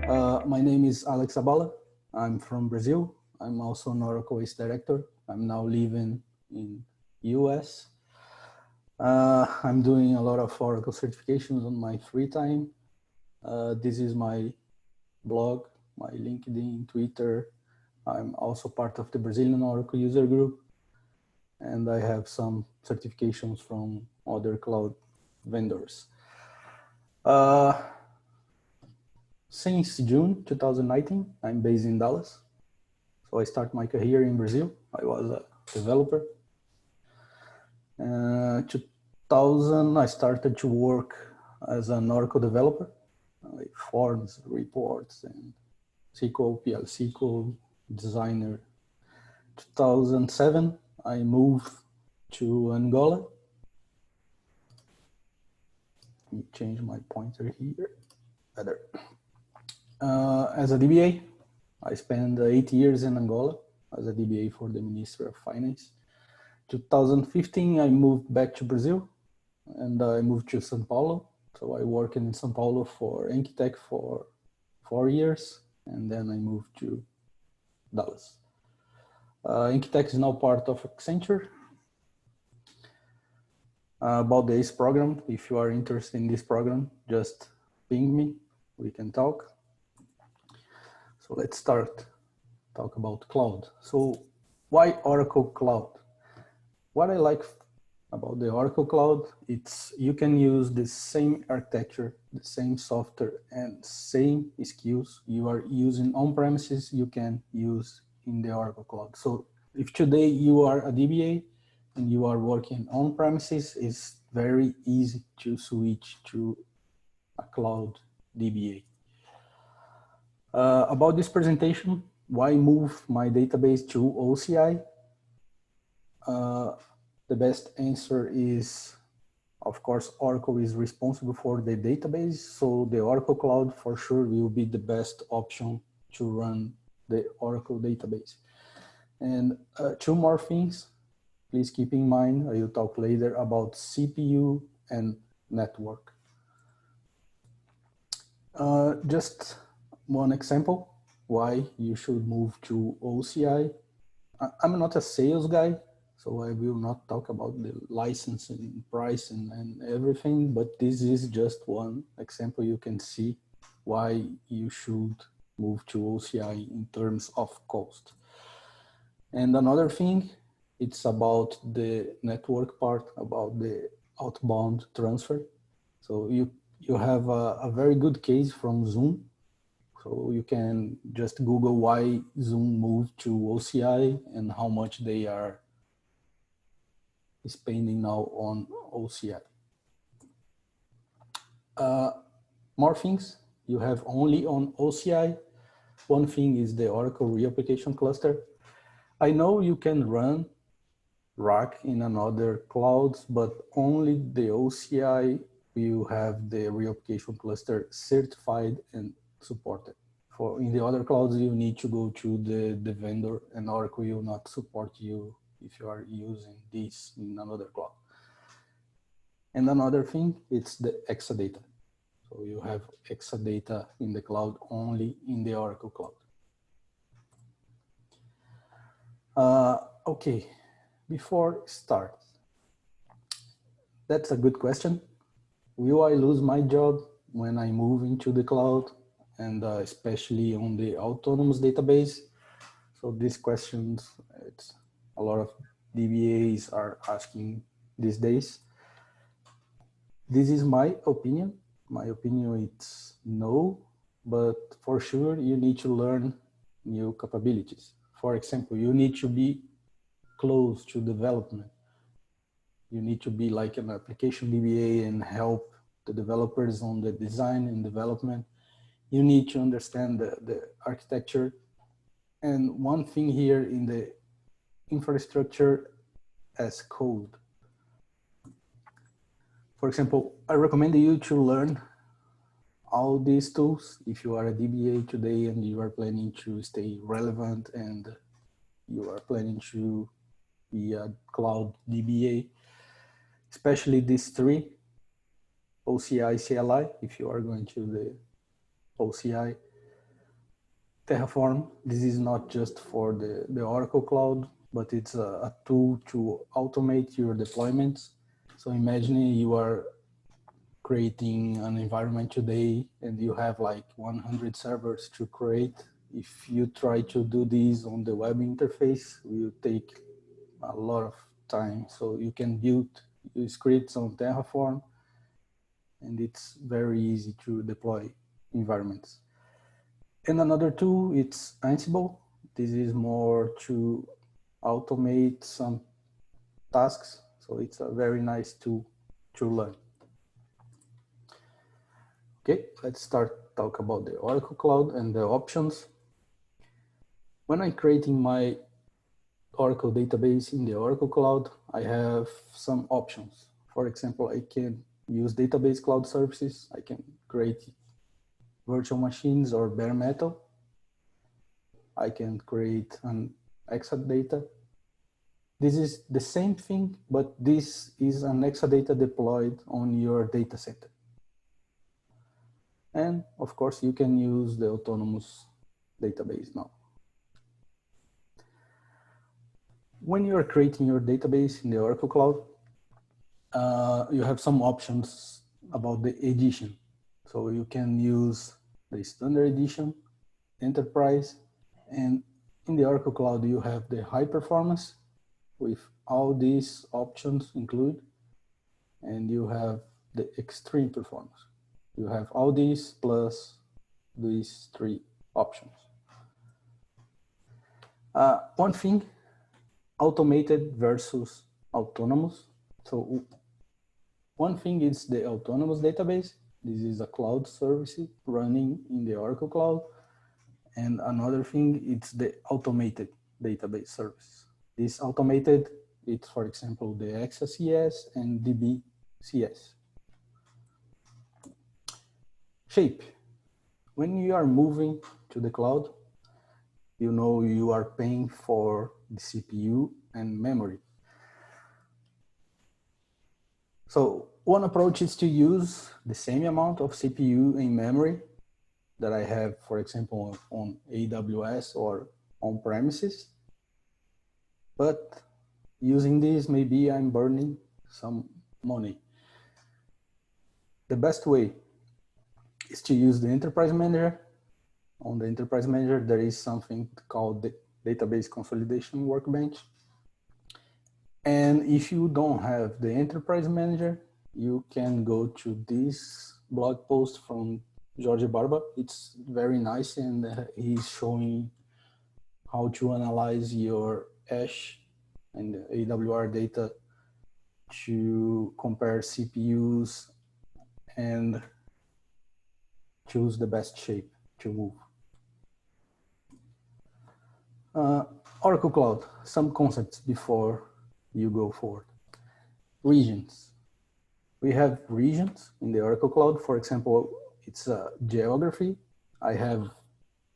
My name is Alex Zaballa. I'm from Brazil. I'm also an Oracle ACE director. I'm now living in US. I'm doing a lot of Oracle certifications on my free time. This is my blog, my LinkedIn, Twitter. I'm also part of the Brazilian Oracle user group. And I have some certifications from other cloud vendors. Since June 2019, I'm based in Dallas. So I started my career in Brazil. I was a developer. 2000, I started to work as an Oracle developer, like forms, reports, and SQL, PL SQL, designer. 2007, I moved to Angola. Let me change my pointer here. Better. As a DBA, I spent 8 years in Angola as a DBA for the Ministry of Finance. 2015, I moved back to Brazil and I moved to São Paulo. So I worked in São Paulo for Enkitech for 4 years, and then I moved to Dallas. Enkitech is now part of Accenture. About the ACE program, if you are interested in this program, just ping me, we can talk. So let's talk about cloud. So why Oracle Cloud? What I like about the Oracle Cloud, it's you can use the same architecture, the same software, and same skills you are using on premises, you can use in the Oracle Cloud. So if today you are a DBA and you are working on premises, it's very easy to switch to a cloud DBA. About this presentation, why move my database to OCI? The best answer is, of course, Oracle is responsible for the database. So the Oracle Cloud for sure will be the best option to run the Oracle database. And two more things, please keep in mind, I will talk later about CPU and network. Just one example, why you should move to OCI. I'm not a sales guy, so I will not talk about the licensing, price, and everything, but this is just one example. You can see why you should move to OCI in terms of cost. And another thing, it's about the network part, about the outbound transfer. So you have a very good case from Zoom. So you can just Google why Zoom moved to OCI and how much they are spending now on OCI. More things you have only on OCI. One thing is the Oracle reapplication cluster. I know you can run RAC in another clouds, but only the OCI will have the reapplication cluster certified and supported. For in the other clouds, you need to go to the vendor, and Oracle will not support you if you are using this in another cloud. And another thing, it's the Exadata. So you have Exadata in the cloud only in the Oracle Cloud. Okay, before start, that's a good question. Will I lose my job when I move into the cloud, and especially on the autonomous database? So these questions, it's a lot of DBAs are asking these days. This is my opinion. My opinion is no, but for sure you need to learn new capabilities. For example, you need to be close to development. You need to be like an application DBA and help the developers on the design and development. You need to understand the architecture. And one thing here in the infrastructure as code. For example, I recommend you to learn all these tools if you are a DBA today and you are planning to stay relevant and you are planning to be a cloud DBA, especially these three, OCI, CLI, if you are going to the OCI, Terraform, this is not just for the Oracle Cloud, but it's a tool to automate your deployments. So imagine you are creating an environment today and you have like 100 servers to create. If you try to do this on the web interface, it will take a lot of time. So you can build your scripts on Terraform, and it's very easy to deploy environments. And another tool, it's Ansible. This is more to automate some tasks. So it's a very nice tool to learn. Okay, let's start talk about the Oracle Cloud and the options. When I'm creating my Oracle database in the Oracle Cloud, I have some options. For example, I can use database cloud services. I can create virtual machines or bare metal. I can create an Exadata. This is the same thing, but this is an Exadata deployed on your data center. And of course, you can use the autonomous database now. When you are creating your database in the Oracle Cloud, you have some options about the edition. So you can use the standard edition, enterprise, and in the Oracle Cloud, you have the high performance with all these options included, and you have the extreme performance. You have all these plus these three options. One thing, automated versus autonomous. So one thing is the autonomous database. This is a cloud service running in the Oracle Cloud. And another thing, it's the automated database service. This automated, it's for example, the XACS and DBCS. Shape. When you are moving to the cloud, you know you are paying for the CPU and memory. So one approach is to use the same amount of CPU and memory that I have, for example, on AWS or on premises. But using this, maybe I'm burning some money. The best way is to use the enterprise manager. On the enterprise manager, there is something called the database consolidation workbench. And if you don't have the enterprise manager, you can go to this blog post from Jorge Barba. It's very nice, and he's showing how to analyze your Ash and the AWR data to compare CPUs and choose the best shape to move. Oracle Cloud, some concepts before you go forward. Regions. We have regions in the Oracle Cloud. For example, it's a geography. I have,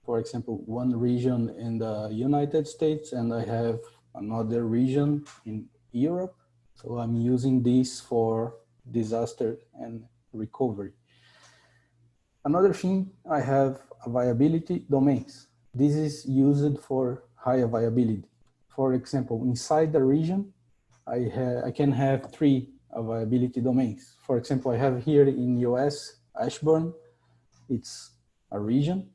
for example, one region in the United States, and I have another region in Europe. So I'm using this for disaster and recovery. Another thing, I have availability domains. This is used for high availability. For example, inside the region, I can have 3 availability domains. For example, I have here in US, Ashburn, it's a region.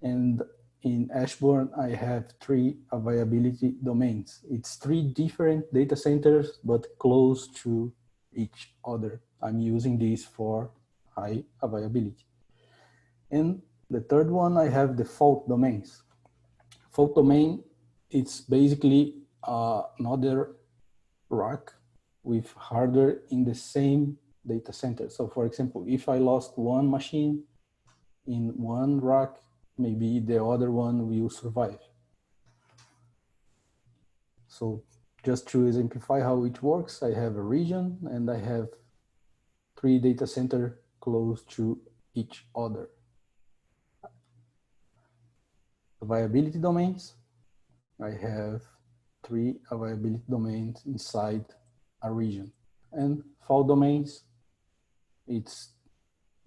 And in Ashburn, I have 3 availability domains. It's 3 different data centers, but close to each other. I'm using this for high availability. And the third one, I have the fault domains. Fault domain, it's basically another rack with hardware in the same data center. So for example, if I lost one machine in one rack, maybe the other one will survive. So just to exemplify how it works, I have a region and I have 3 data centers close to each other. Availability domains, I have 3 availability domains inside a region. And fault domains, it's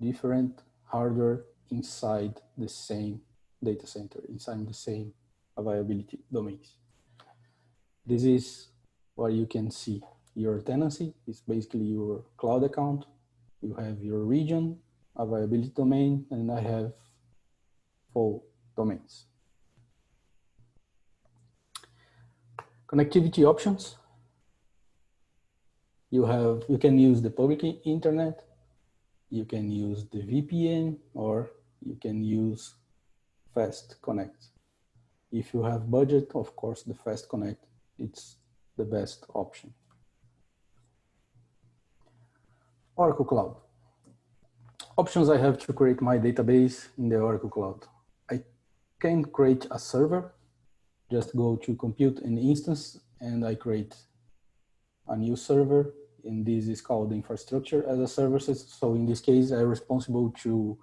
different hardware inside the same data center inside the same availability domains. This is where you can see your tenancy. It's basically your cloud account. You have your region, availability domain, and I have full domains. Connectivity options. You can use the public internet, you can use the VPN, or you can use Fast Connect. If you have budget, of course, the Fast Connect, it's the best option. Oracle Cloud. Options I have to create my database in the Oracle Cloud. I can create a server, just go to compute an instance, and I create a new server, and this is called infrastructure as a service. So in this case, I'm responsible to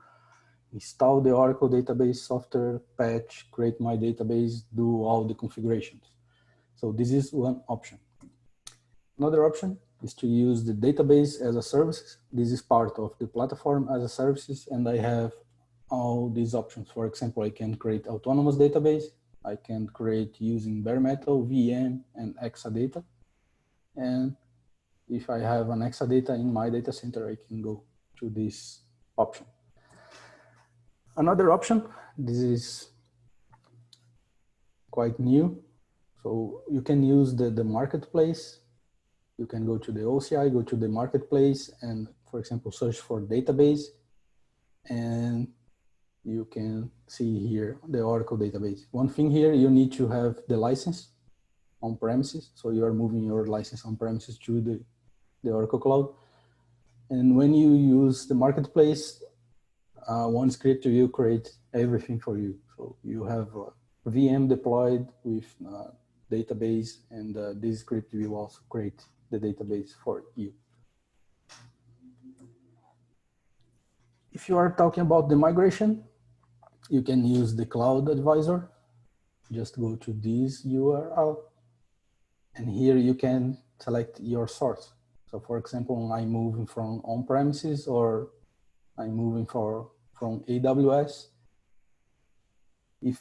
install the Oracle database software, patch, create my database, do all the configurations. So this is one option. Another option is to use the database as a service. This is part of the platform as a services, and I have all these options. For example, I can create autonomous database. I can create using bare metal, VM, and Exadata. And if I have an Exadata in my data center, I can go to this option. Another option, this is quite new. So you can use the marketplace. You can go to the OCI, go to the marketplace, and for example, search for database. And you can see here the Oracle database. One thing here, you need to have the license on premises. So you are moving your license on premises to the Oracle Cloud. And when you use the marketplace, one script will create everything for you. So you have a VM deployed with database, and this script will also create the database for you. If you are talking about the migration, you can use the Cloud Advisor. Just go to this URL, and here you can select your source. So for example, I'm moving from on-premises, or I'm moving from AWS. If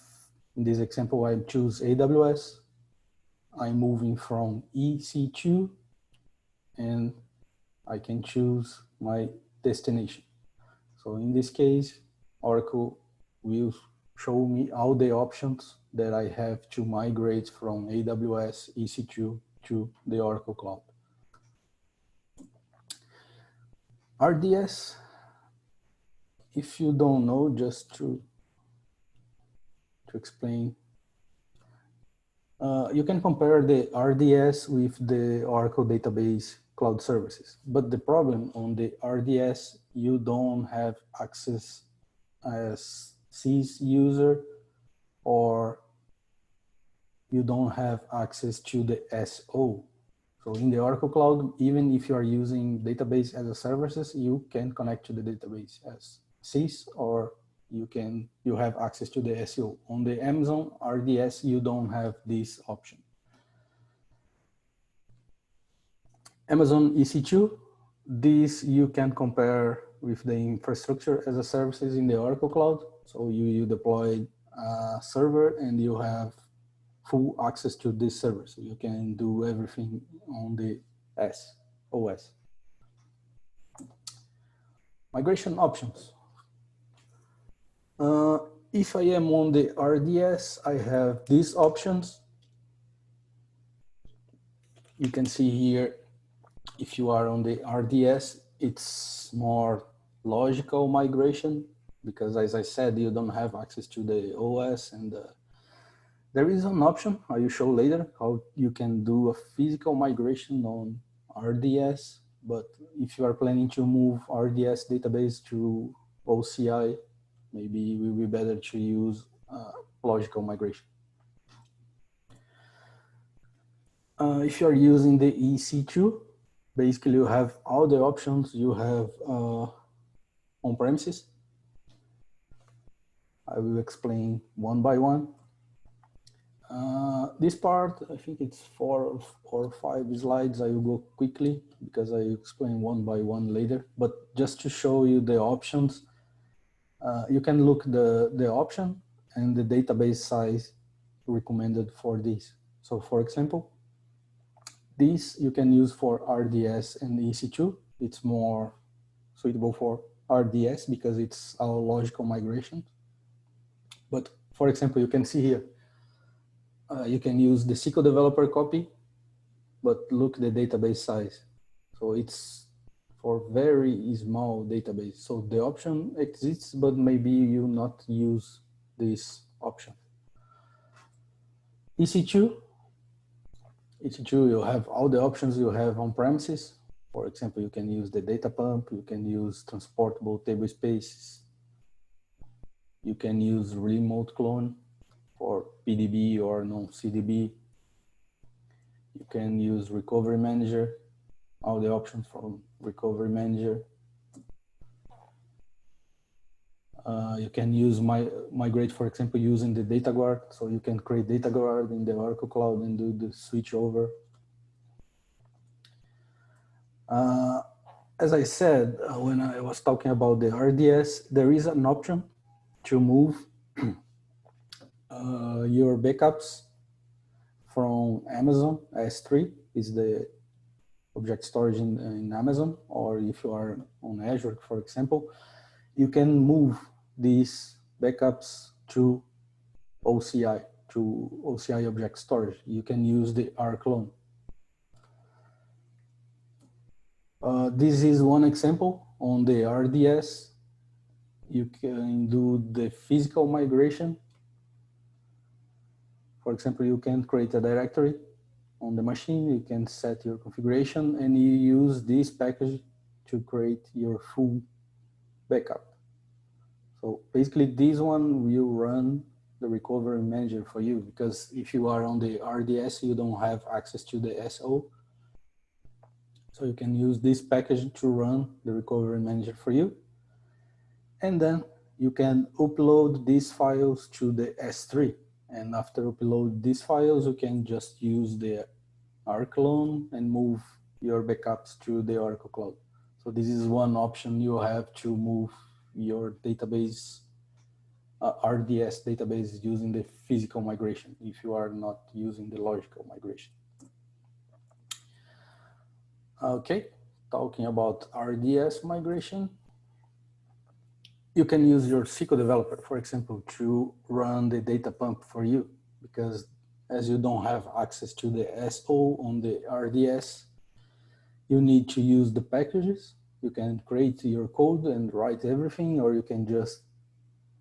in this example, I choose AWS, I'm moving from EC2, and I can choose my destination. So in this case, Oracle will show me all the options that I have to migrate from AWS EC2 to the Oracle Cloud. RDS, if you don't know, just to explain, you can compare the RDS with the Oracle Database Cloud Services. But the problem on the RDS, you don't have access as SIS user, or you don't have access to the SO. So in the Oracle Cloud, even if you are using database as a services, you can connect to the database as SIS, or you have access to the SEO. On the Amazon RDS, you don't have this option. Amazon EC2, this you can compare with the infrastructure as a services in the Oracle Cloud. So you deploy a server and you have full access to this server. So you can do everything on the OS. Migration options. If I am on the RDS, I have these options. You can see here, if you are on the RDS, it's more logical migration, because as I said, you don't have access to the OS, and there is an option I will show later how you can do a physical migration on RDS. But if you are planning to move RDS database to OCI, maybe it will be better to use logical migration. If you are using the EC2, basically you have all the options you have on premises. I will explain one by one. This part, I think it's 4 or 5 slides. I will go quickly because I explain one by one later. But just to show you the options, you can look the option, and the database size recommended for this. So for example, this you can use for RDS and EC2. It's more suitable for RDS because it's a logical migration. But for example, you can see here, you can use the SQL developer copy, but look the database size. So it's for very small database. So the option exists, but maybe you not use this option. EC2, you have all the options you have on premises. For example, you can use the data pump, you can use transportable table spaces, you can use remote clone for PDB or non-CDB. You can use recovery manager, all the options from recovery manager. You can use migrate, for example, using the data guard. So you can create data guard in the Oracle Cloud and do the switch over. As I said, when I was talking about the RDS, there is an option to move your backups from Amazon. S3 is the object storage in Amazon, or if you are on Azure, for example, you can move these backups to OCI, to OCI object storage. You can use the rclone. This is one example on the RDS. You can do the physical migration. For example, you can create a directory on the machine, you can set your configuration, and you use this package to create your full backup. So basically this one will run the recovery manager for you, because if you are on the RDS, you don't have access to the SO. So you can use this package to run the recovery manager for you. And then you can upload these files to the S3. And after upload these files, you can just use the rclone and move your backups to the Oracle Cloud. So this is one option you have to move your database, RDS database, using the physical migration if you are not using the logical migration. Okay, talking about RDS migration, you can use your SQL developer, for example, to run the data pump for you, because as you don't have access to the SO on the RDS, you need to use the packages. You can create your code and write everything, or you can just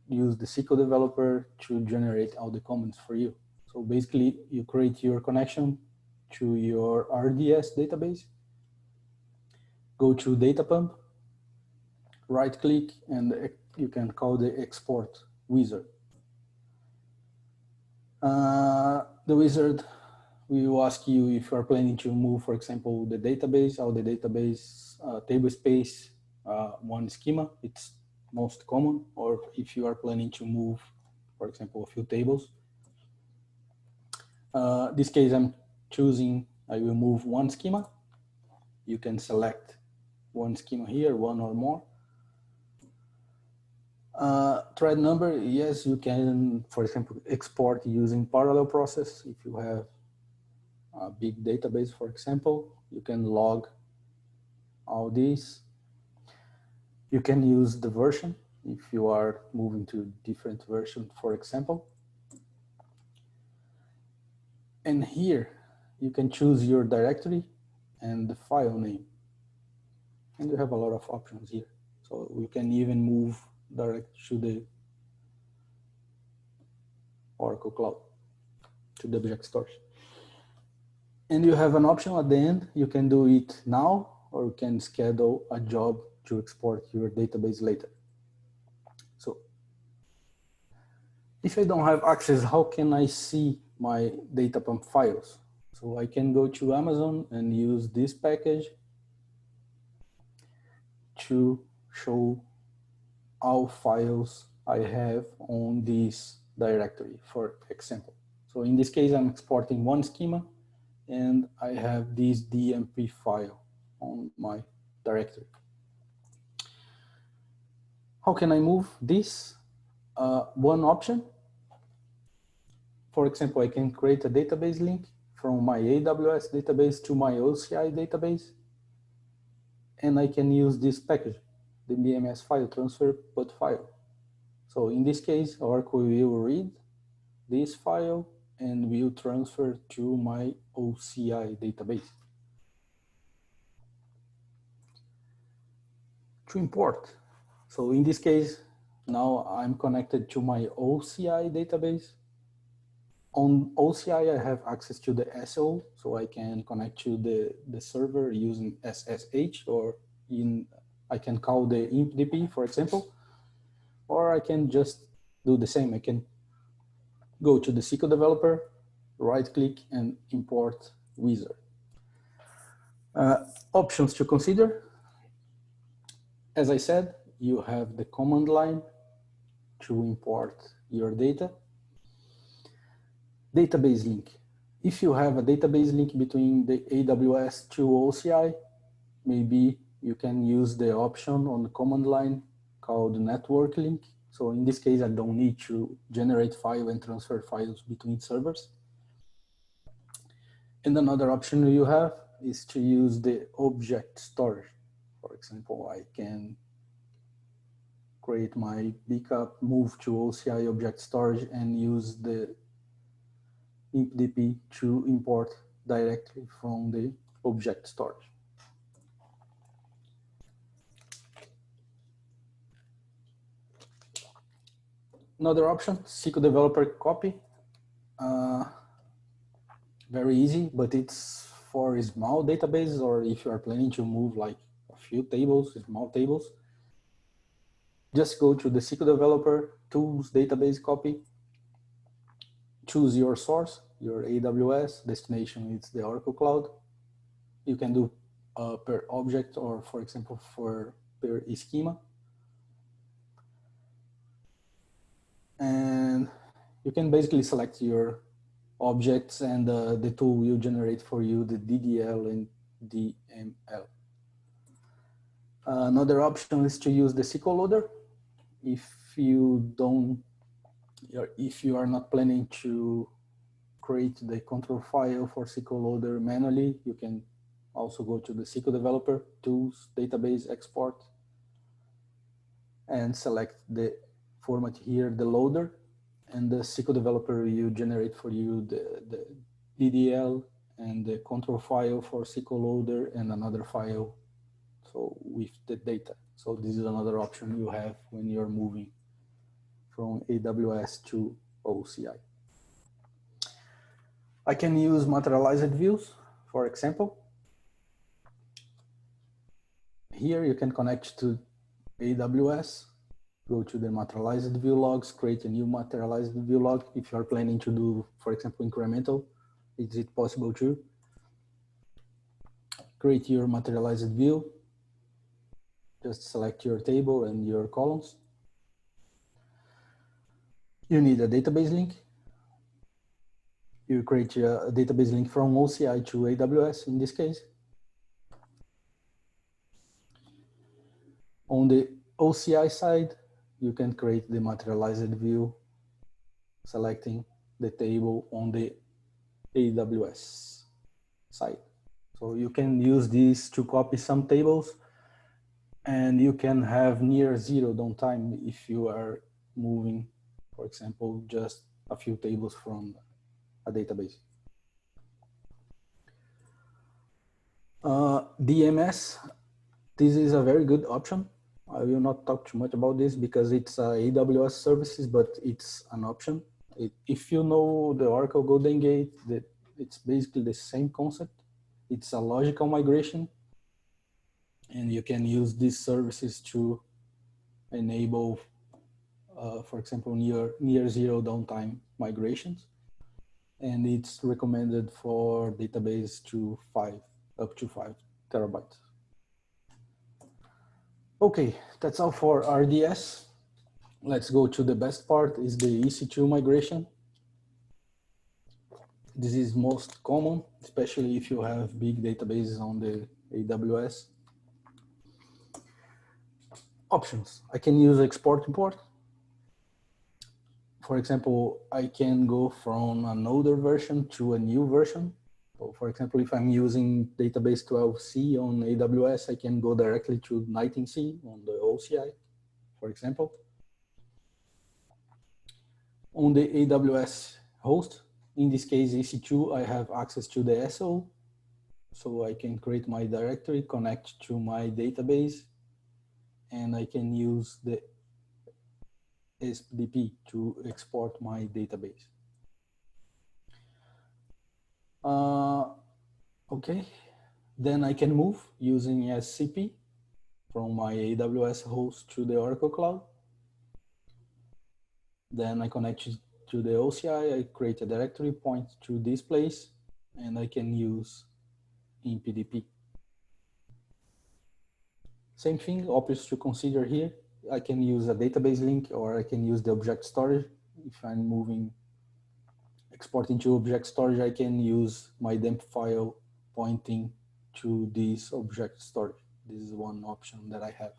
use the SQL developer to generate all the comments for you. So basically, you create your connection to your RDS database, go to data pump, right click, and you can call the export wizard. The wizard will ask you if you are planning to move, for example, the database or the database table space, one schema, it's most common, or if you are planning to move, for example, a few tables. This case I'm choosing, I will move one schema. You can select one schema here, one or more. Thread number, yes, you can, for example, export using parallel process. If you have a big database, for example, you can log all these. You can use the version if you are moving to different version, for example. And here you can choose your directory and the file name. And you have a lot of options here. So we can even move direct to the Oracle Cloud, to the object storage. And you have an option at the end. You can do it now, or you can schedule a job to export your database later. So if I don't have access, how can I see my data pump files? So I can go to Amazon and use this package to show all files I have on this directory, for example. So in this case, I'm exporting one schema, and I have this DMP file on my directory. How can I move this? One option For example, I can create a database link from my AWS database to my OCI database, and I can use this package, the BMS file transfer put file. So in this case, Oracle will read this file and will transfer to my OCI database. To import. So in this case, now I'm connected to my OCI database. On OCI, I have access to the SO, so I can connect to the server using SSH, or I can call the ImpDP, for example, or I can just do the same. I can go to the SQL developer, right-click, and import wizard. Options to consider. As I said, you have the command line to import your data. Database link. If you have a database link between the AWS to OCI, maybe you can use the option on the command line called network link. So in this case, I don't need to generate file and transfer files between servers. And another option you have is to use the object storage. For example, I can create my backup, move to OCI object storage, and use the ImpDP to import directly from the object storage. Another option, SQL developer copy. Very easy, but it's for small databases, or if you are planning to move like a few tables, small tables. Just go to the SQL developer, tools, database copy, choose your source, your AWS, destination is the Oracle Cloud. You can do per object, or for example, per schema. And you can basically select your objects, and the tool will generate for you the DDL and DML. Another option is to use the SQL loader. If you are not planning to create the control file for SQL loader manually, you can also go to the SQL developer, tools, database, export, and select the format here, the loader, and the SQL developer will generate for you the DDL and the control file for SQL loader, and another file so with the data. So this is another option you have when you're moving from AWS to OCI. I can use materialized views, for example. Here you can connect to AWS, go to the materialized view logs, create a new materialized view log. If you're planning to do, for example, incremental, is it possible to create your materialized view? Just select your table and your columns. You need a database link. You create a database link from OCI to AWS in this case. On the OCI side, you can create the materialized view, selecting the table on the AWS side. So you can use these to copy some tables, and you can have near zero downtime if you are moving, for example, just a few tables from a database. DMS, this is a very good option. I will not talk too much about this because it's AWS services, but it's an option. If you know the Oracle Golden Gate, it's basically the same concept. It's a logical migration, and you can use these services to enable, for example, near zero downtime migrations. And it's recommended for database to up to 5 terabytes. Okay, that's all for RDS. Let's go to the best part, is the EC2 migration. This is most common, especially if you have big databases on the AWS. Options, I can use export import. for example, I can go from an older version to a new version. So for example, if I'm using database 12c on AWS, I can go directly to 19c on the OCI, for example. On the AWS host, in this case, EC2, I have access to the SO. So I can create my directory, connect to my database, and I can use the SDP to export my database. Okay, then I can move using SCP from my AWS host to the Oracle Cloud. Then I connect to the OCI, I create a directory, point to this place, and I can use in PDP. Same thing, options to consider here. I can use a database link or I can use the object storage. If I'm moving, exporting to object storage, I can use my dump file pointing to this object storage. This is one option that I have.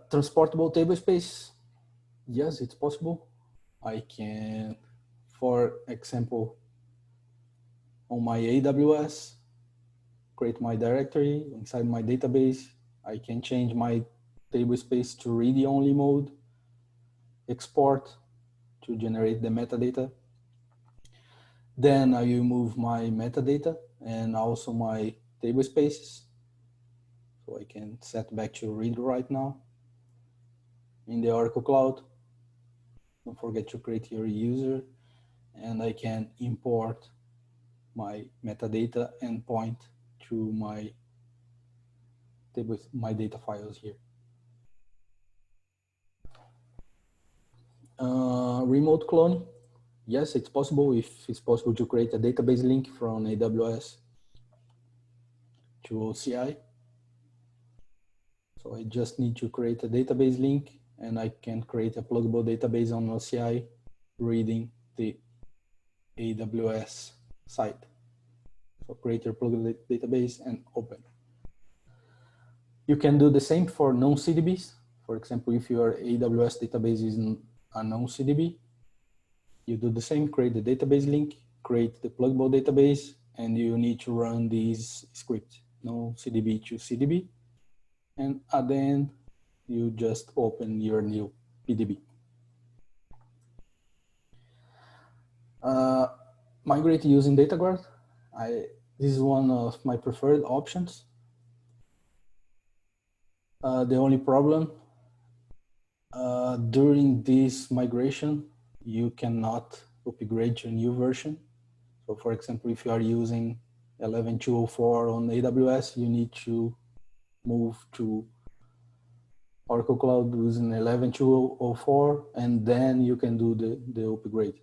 Transportable table space. Yes, it's possible. I can, for example, on my AWS, create my directory inside my database. I can change my table space to read-only mode, export to generate the metadata. Then I will move my metadata and also my table spaces. So I can set back to read right now in the Oracle Cloud. Don't forget to create your user, and I can import my metadata and point to my table, my data files here. Remote cloning. Yes, it's possible. If it's possible to create a database link from AWS to OCI. So I just need to create a database link and I can create a pluggable database on OCI reading the AWS site. So create your pluggable database and open. You can do the same for non-CDBs. For example, if your AWS database is a non-CDB, you do the same, create the database link, create the pluggable database, and you need to run this script, no CDB to CDB. And at the end, you just open your new PDB. Migrate using data guard. This is one of my preferred options. The only problem, during this migration, you cannot upgrade to a new version. So for example, if you are using 11.204 on AWS, you need to move to Oracle Cloud using 11.204, and then you can do the upgrade.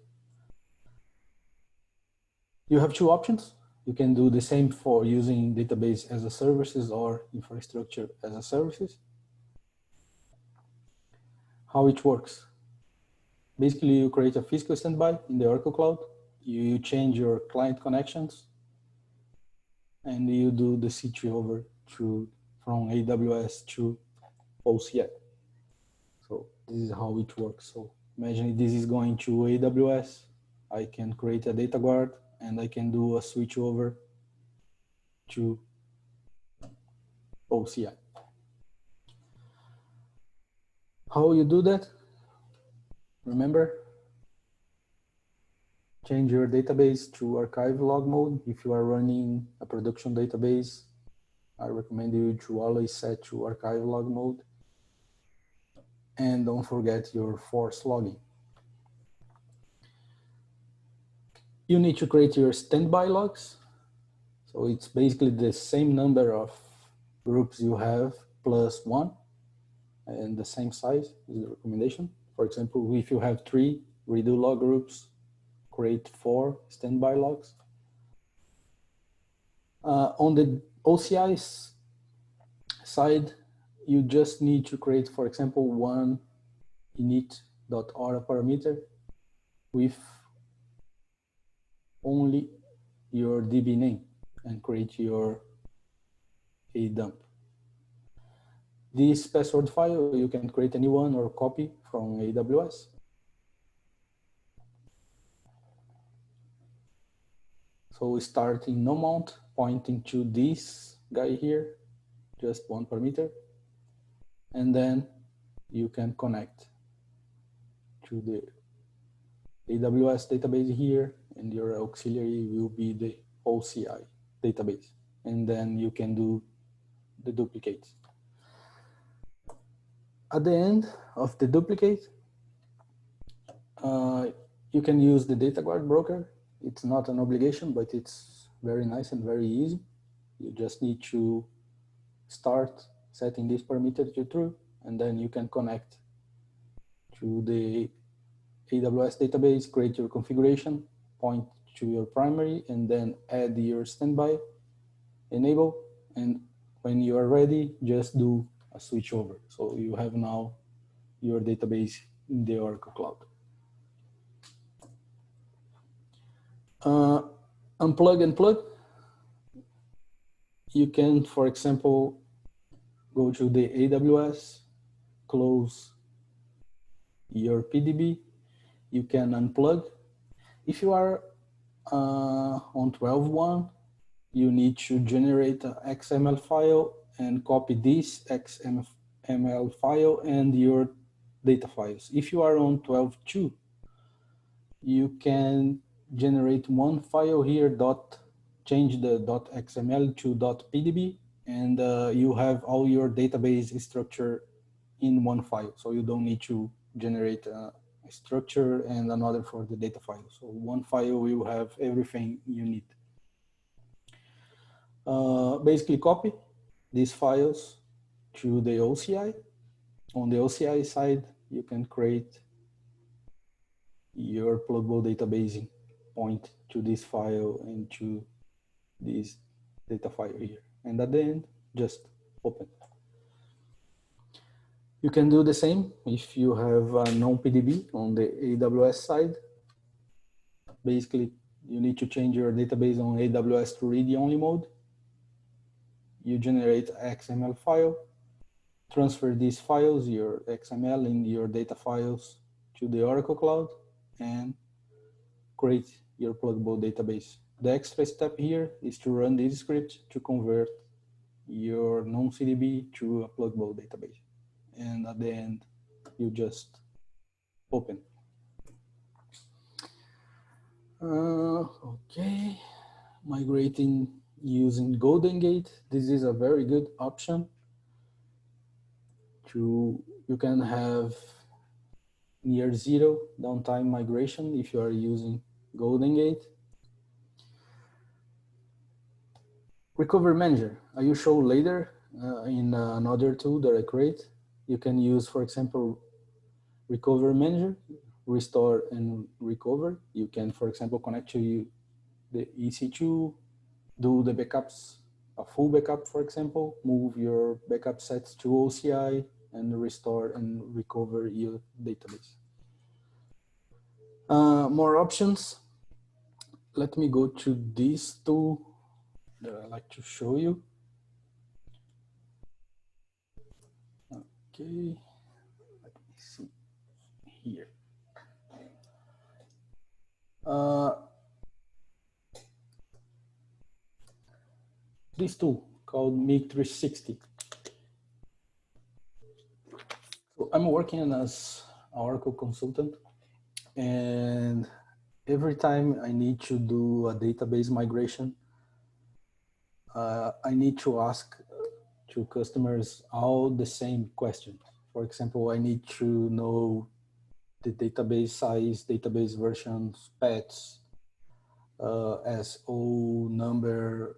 You have two options. You can do the same for using database as a services or infrastructure as a services. How it works. Basically, you create a physical standby in the Oracle Cloud. You change your client connections, and you do the switch over from AWS to OCI. So this is how it works. So imagine this is going to AWS. I can create a data guard and I can do a switch over to OCI. How you do that? Remember, change your database to archive log mode. If you are running a production database, I recommend you to always set to archive log mode. And don't forget your force logging. You need to create your standby logs. So it's basically the same number of groups you have plus one, and the same size is the recommendation. For example, if you have 3 redo log groups, create 4 standby logs. On the OCI side, you just need to create, for example, one init.aura parameter with only your DB name and create your a dump. This password file, you can create a new one or copy from AWS. So we start in no mount, pointing to this guy here, just one parameter. And then you can connect to the AWS database here, and your auxiliary will be the OCI database. And then you can do the duplicates. At the end of the duplicate, you can use the data guard broker. It's not an obligation, but it's very nice and very easy. You just need to start setting this parameter to true, and then you can connect to the AWS database, create your configuration, point to your primary, and then add your standby, enable, and when you are ready, just do a switch over. So you have now your database in the Oracle Cloud. Unplug and plug. You can, for example, go to the AWS, close your PDB. You can unplug. If you are on 12.1, you need to generate an XML file and copy this XML file and your data files. If you are on 12.2, you can generate one file here, change the .xml to .pdb, and you have all your database structure in one file. So you don't need to generate a structure and another for the data file. So one file will have everything you need. Basically copy these files to the OCI. On the OCI side, you can create your pluggable database, point to this file and to this data file here. And at the end, just open. You can do the same if you have a non-PDB on the AWS side. Basically, you need to change your database on AWS to read-only mode. You generate an XML file, transfer these files, your XML and your data files, to the Oracle Cloud, and create your pluggable database. The extra step here is to run this script to convert your non-CDB to a pluggable database. And at the end, you just open. Okay, migrating using Golden Gate. This is a very good option. You can have near zero downtime migration if you are using Golden Gate. Recovery Manager, I will show later in another tool that I create. You can use, for example, Recovery Manager, restore and recover. You can, for example, connect to the EC2, do the backups, a full backup, for example, move your backup sets to OCI and restore and recover your database. More options. Let me go to this tool that I like to show you. Okay, let me see here. This tool called Mig360. So I'm working as an Oracle consultant, and every time I need to do a database migration, I need to ask to customers all the same questions. For example, I need to know the database size, database versions, pets, SO number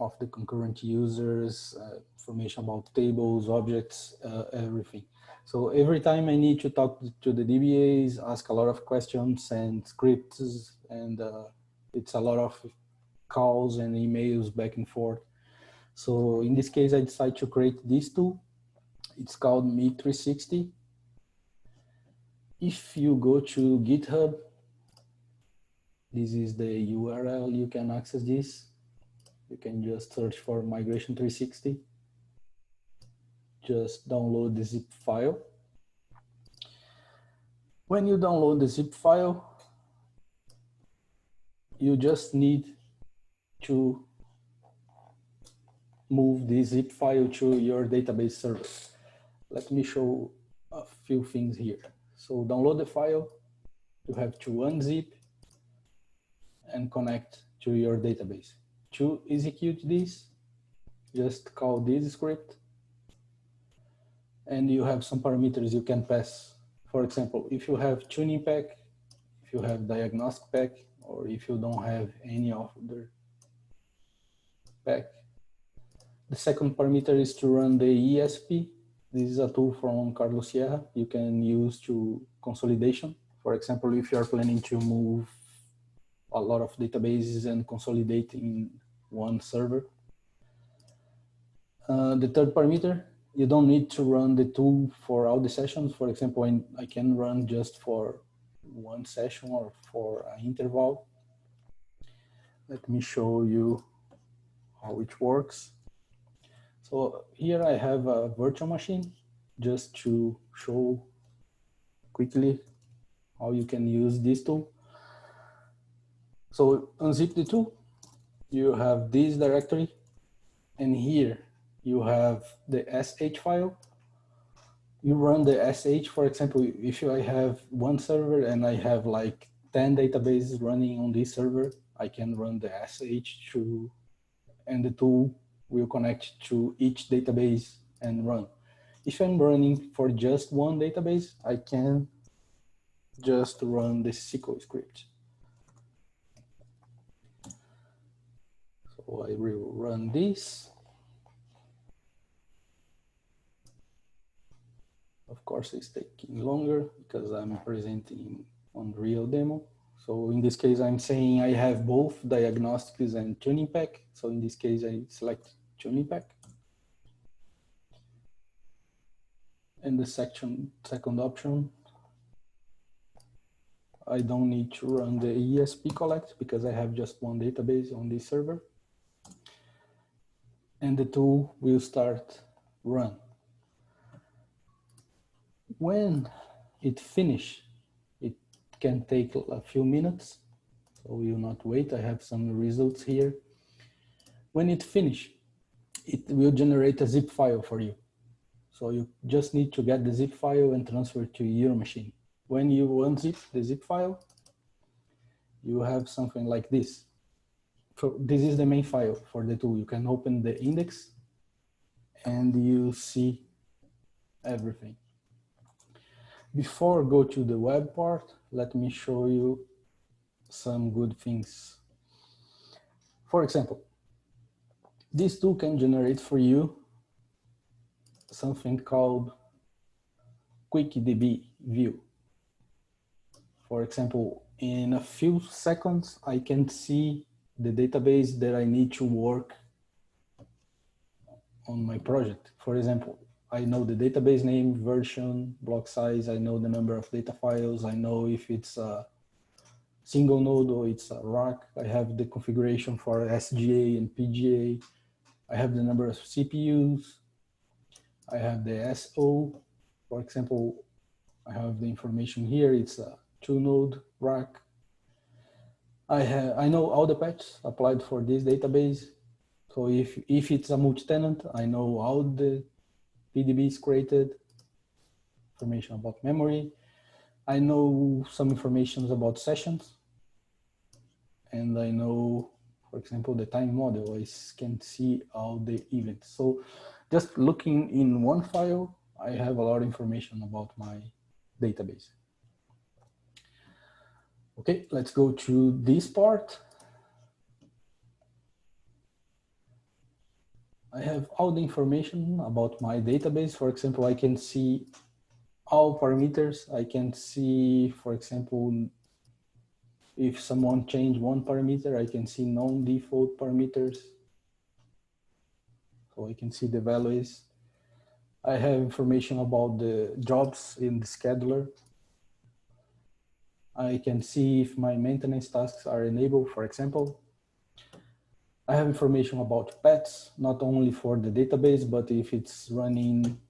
of the concurrent users, information about tables, objects, everything. So every time I need to talk to the DBAs, ask a lot of questions and scripts, and it's a lot of calls and emails back and forth. So in this case, I decided to create this tool. It's called Mig360. If you go to GitHub, this is the URL, you can access this. You can just search for Migration 360. just download the zip file. When you download the zip file, you just need to move the zip file to your database server. Let me show a few things here. So download the file, you have to unzip and connect to your database. To execute this, just call this script, and you have some parameters you can pass. For example, if you have tuning pack, if you have diagnostic pack, or if you don't have any of the pack. The second parameter is to run the ESP. This is a tool from Carlos Sierra you can use to consolidation. For example, if you are planning to move a lot of databases and consolidate in one server. The third parameter, you don't need to run the tool for all the sessions. For example, I can run just for one session or for an interval. Let me show you how it works. So here I have a virtual machine just to show quickly how you can use this tool. So unzip the tool, you have this directory, and here you have the sh file. You run the sh, for example, if I have one server and I have like 10 databases running on this server, I can run the sh to, and the tool will connect to each database and run. If I'm running for just one database, I can just run the SQL script. So I will run this. Of course, it's taking longer because I'm presenting on real demo. So in this case, I'm saying I have both diagnostics and tuning pack. So in this case, I select tuning pack. And the second option, I don't need to run the ESP collect because I have just one database on this server. And the tool will start run. When it finishes, it can take a few minutes, so we will not wait. I have some results here. When it finishes, it will generate a zip file for you. So you just need to get the zip file and transfer it to your machine. When you unzip the zip file, you have something like this. So this is the main file for the tool. You can open the index and you see everything. Before I go to the web part, let me show you some good things. For example, this tool can generate for you something called QuickDB view. For example, in a few seconds, I can see the database that I need to work on my project. For example, I know the database name, version, block size. I know the number of data files. I know if it's a single node or it's a rack. I have the configuration for SGA and PGA. I have the number of CPUs. I have the SO. For example, I have the information here. It's a 2-node rack. I know all the patches applied for this database. So if it's a multi-tenant, I know all the PDBs created, information about memory. I know some information about sessions. And I know, for example, the time model. I can see all the events. So just looking in one file, I have a lot of information about my database. Okay, let's go to this part. I have all the information about my database. For example, I can see all parameters. I can see, for example, if someone changed one parameter, I can see non-default parameters. So I can see the values. I have information about the jobs in the scheduler. I can see if my maintenance tasks are enabled, for example. I have information about pets, not only for the database, but if it's running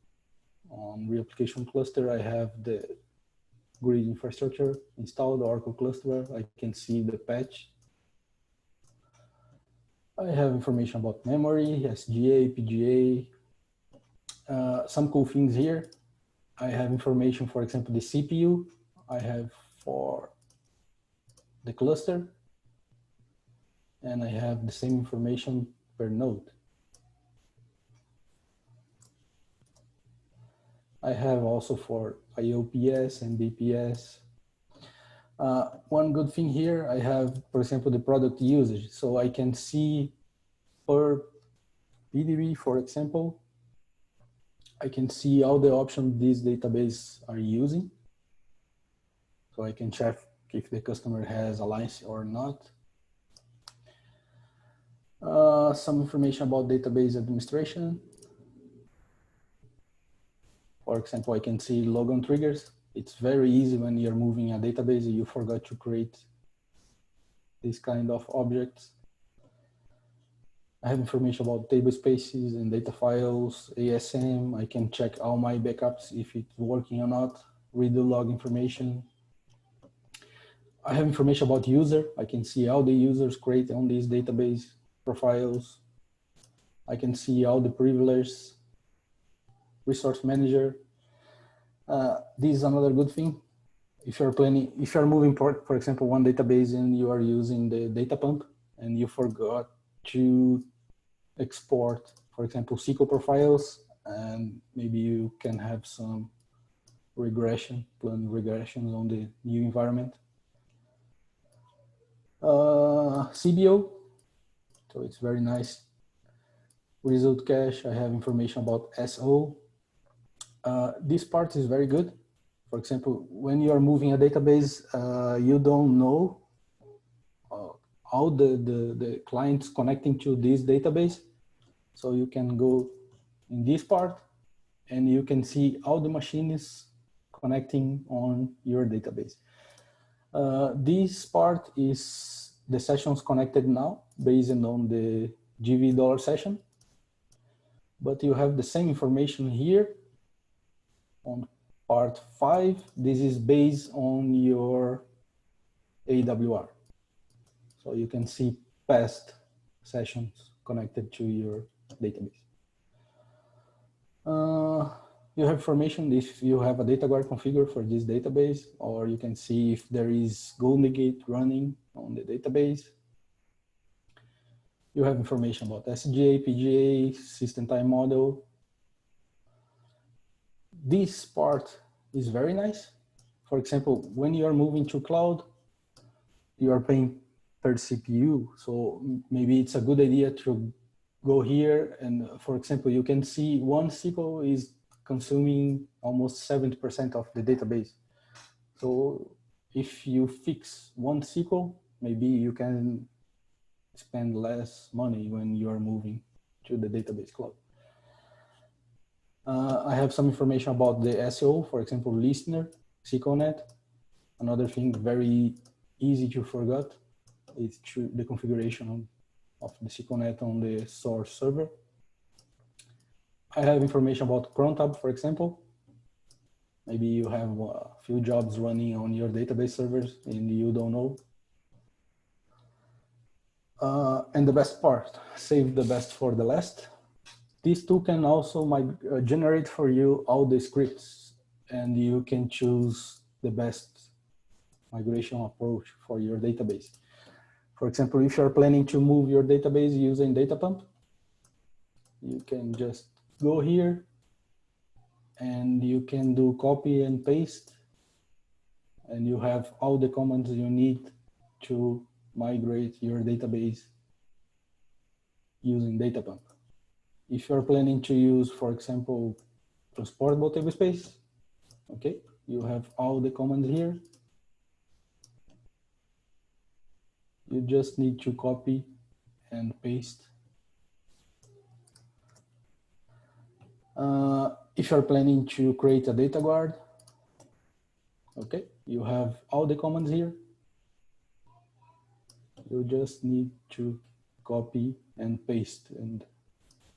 On reapplication cluster, I have the grid infrastructure installed, Oracle cluster. I can see the patch. I have information about memory, SGA, PGA. Some cool things here. I have information, for example, the CPU I have for the cluster, and I have the same information per node. I have also for IOPS and BPS. One good thing here, I have, for example, the product usage. So I can see per PDB, for example, I can see all the options these database are using. So I can check if the customer has a license or not. Some information about database administration. For example, I can see logon triggers. It's very easy when you're moving a database, you forgot to create this kind of objects. I have information about table spaces and data files, ASM. I can check all my backups if it's working or not, read the log information. I have information about user. I can see all the users created on this database profiles. I can see all the privileges, resource manager. This is another good thing. If you're moving, for example, one database and you are using the data pump and you forgot to export, for example, SQL profiles, and maybe you can have some planned regressions on the new environment. CBO, so it's very nice. Result cache, I have information about SO. This part is very good. For example, when you are moving a database, you don't know how the clients connecting to this database. So you can go in this part and you can see all the machines connecting on your database. This part is the sessions connected now based on the $GV session, but you have the same information here on part 5. This is based on your AWR. So you can see past sessions connected to your database. You have information if you have a data guard configured for this database, or you can see if there is Golden Gate running on the database. You have information about SGA, PGA, system time model. This part is very nice. For example, when you are moving to cloud, you are paying per CPU. So maybe it's a good idea to go here and, for example, you can see one SQL is consuming almost 70% of the database. So if you fix one SQL, maybe you can spend less money when you are moving to the database cloud. I have some information about the SEO, for example, listener, SQLnet. Another thing very easy to forget is the configuration of the SQLnet on the source server. I have information about cron tab, for example. Maybe you have a few jobs running on your database servers and you don't know. And the best part, save the best for the last. This tool can also generate for you all the scripts, and you can choose the best migration approach for your database. For example, if you're planning to move your database using data pump, you can just go here and you can do copy and paste, and you have all the commands you need to migrate your database using data pump. If you're planning to use, for example, transportable table space, okay, you have all the commands here. You just need to copy and paste. If you're planning to create a data guard, okay, you have all the commands here. You just need to copy and paste, and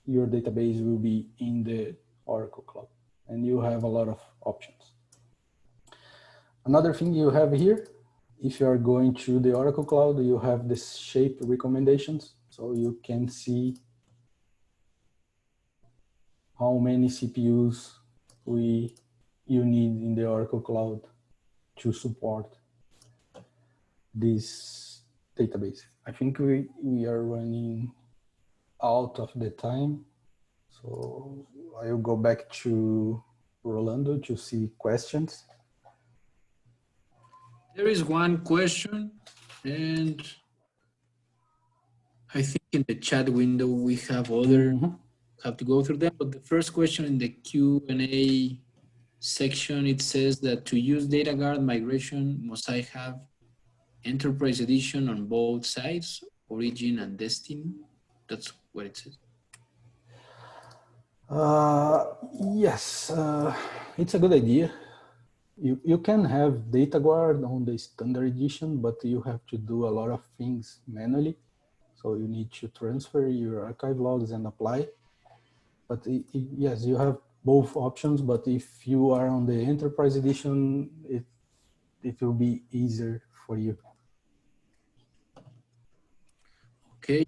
your database will be in the Oracle Cloud. and you have a lot of options. Another thing you have here, if you are going to the Oracle Cloud, you have this shape recommendations. So you can see how many CPUs you need in the Oracle Cloud to support this database. I think we are running out of the time. So I'll go back to Rolando to see questions. There is one question, and I think in the chat window we have other, have to go through them, but the first question in the Q&A section, it says that to use DataGuard migration, must I have Enterprise Edition on both sides, Origin and Destiny? That's what it says. Yes, it's a good idea. You can have DataGuard on the standard edition, but you have to do a lot of things manually. So you need to transfer your archive logs and apply. But yes, you have both options, but if you are on the Enterprise Edition, it will be easier for you. Okay,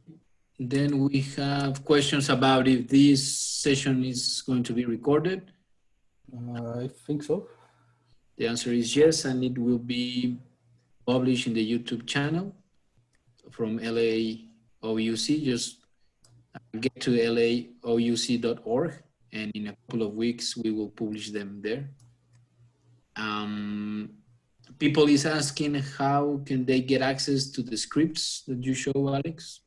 then we have questions about if this session is going to be recorded. I think so. The answer is yes, and it will be published in the YouTube channel from LAOUC. Just get to laouc.org, and in a couple of weeks, we will publish them there. People is asking how can they get access to the scripts that you show, Alex?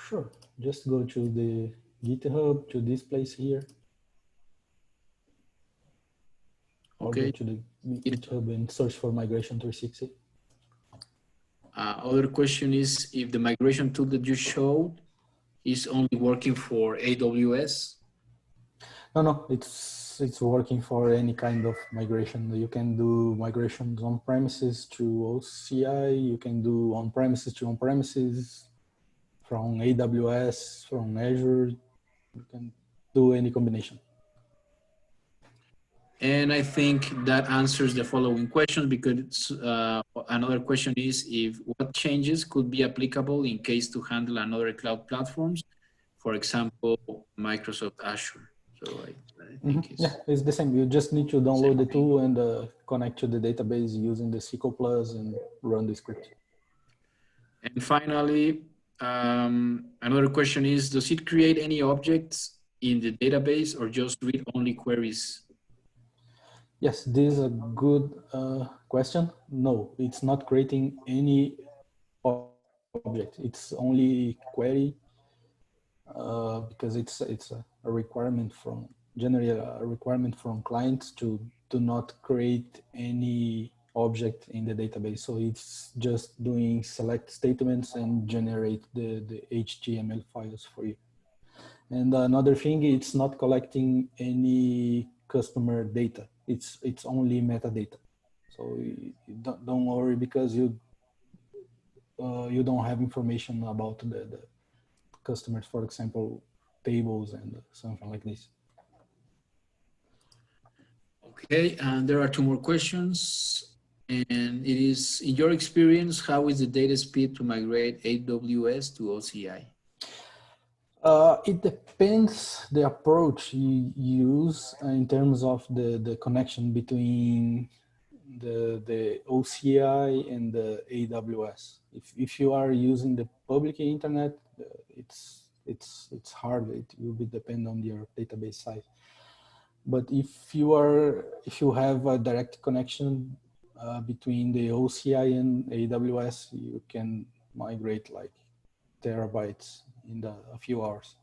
Sure, just go to the GitHub, to this place here. Okay. Or go to the GitHub and search for Migration 360. Other question is if the migration tool that you showed is only working for AWS? No, it's working for any kind of migration. You can do migrations on premises to OCI. You can do on premises to on premises, from AWS, from Azure. You can do any combination. And I think that answers the following question, because another question is if what changes could be applicable in case to handle another cloud platforms, for example, Microsoft Azure. So I think it's the same. You just need to download the tool and connect to the database using the SQL Plus and run the script. And finally, another question is, does it create any objects in the database or just read only queries? Yes, this is a good question. No, it's not creating any object. It's only query because it's a requirement from generally a requirement from clients to do not create any object in the database. So it's just doing select statements and generate the HTML files for you. And another thing, it's not collecting any customer data. It's only metadata. So you don't worry because you don't have information about the customers, for example, tables and something like this. Okay, and there are two more questions. And it is, in your experience, how is the data speed to migrate AWS to OCI? It depends the approach you use in terms of the connection between the OCI and the AWS. If you are using the public internet, it's hard. It will be depend on your database size. But if you have a direct connection between the OCI and AWS, you can migrate like terabytes in a few hours.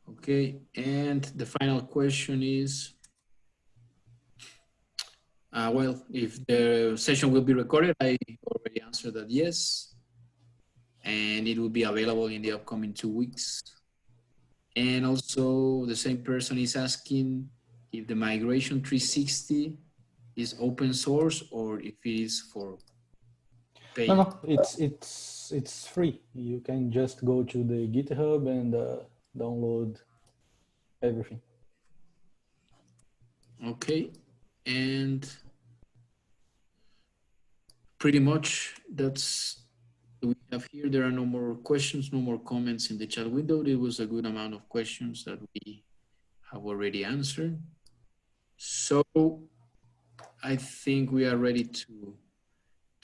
Okay, and the final question is, well, if the session will be recorded, I already answered that yes, and it will be available in the upcoming 2 weeks. And also the same person is asking if the Migration 360 is open source or if it is for pay. No, it's free. You can just go to the GitHub and download everything. Okay, and pretty much that's we have here. There are no more questions, no more comments in the chat window. It was a good amount of questions that we have already answered. So I think we are ready to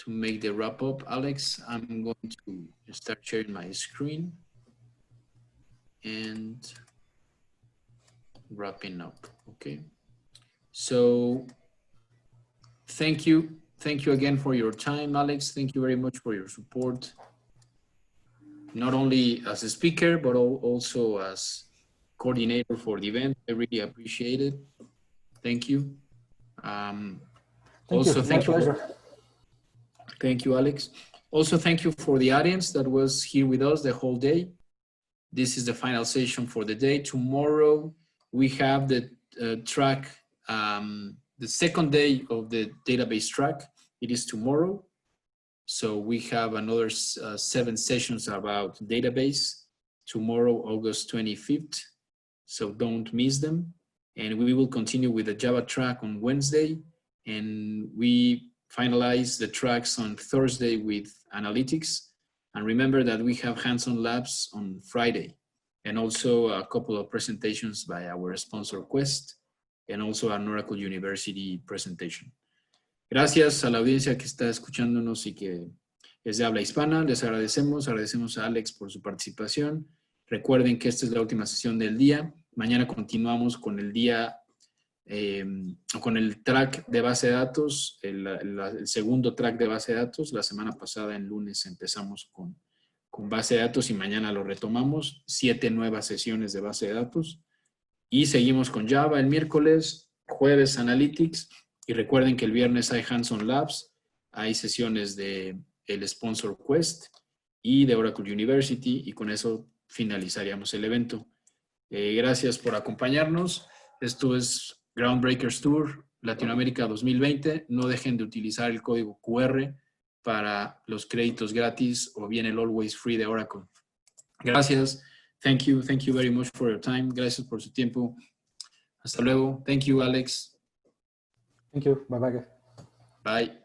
make the wrap up. Alex, I'm going to start sharing my screen and wrapping up. Okay. So thank you. Thank you again for your time, Alex. Thank you very much for your support. Not only as a speaker, but also as coordinator for the event. I really appreciate it. Thank you. Thank also, you. My pleasure. Thank you, Alex. Also, thank you for the audience that was here with us the whole day. This is the final session for the day. Tomorrow, we have the track, the second day of the database track. It is tomorrow. So we have another 7 sessions about database tomorrow, August 25th. So don't miss them. And we will continue with the Java track on Wednesday. And we finalize the tracks on Thursday with analytics. And remember that we have hands-on labs on Friday, and also a couple of presentations by our sponsor Quest, and also an Oracle University presentation. Gracias a la audiencia que está escuchándonos y que es de habla hispana. Les agradecemos a Alex por su participación. Recuerden que esta es la última sesión del día. Mañana continuamos con el día, con el track de base de datos, el segundo track de base de datos. La semana pasada, en lunes, empezamos con base de datos y mañana lo retomamos. 7 nuevas sesiones de base de datos. Y seguimos con Java el miércoles, jueves Analytics. Y recuerden que el viernes hay Hands-on Labs, hay sesiones de el Sponsor Quest y de Oracle University, y con eso finalizaríamos el evento. Gracias por acompañarnos. Esto es Groundbreakers Tour Latinoamérica 2020. No dejen de utilizar el código QR para los créditos gratis o bien el Always Free de Oracle. Gracias. Thank you very much for your time. Gracias por su tiempo. Hasta luego. Thank you, Alex. Thank you. Bye-bye. Bye.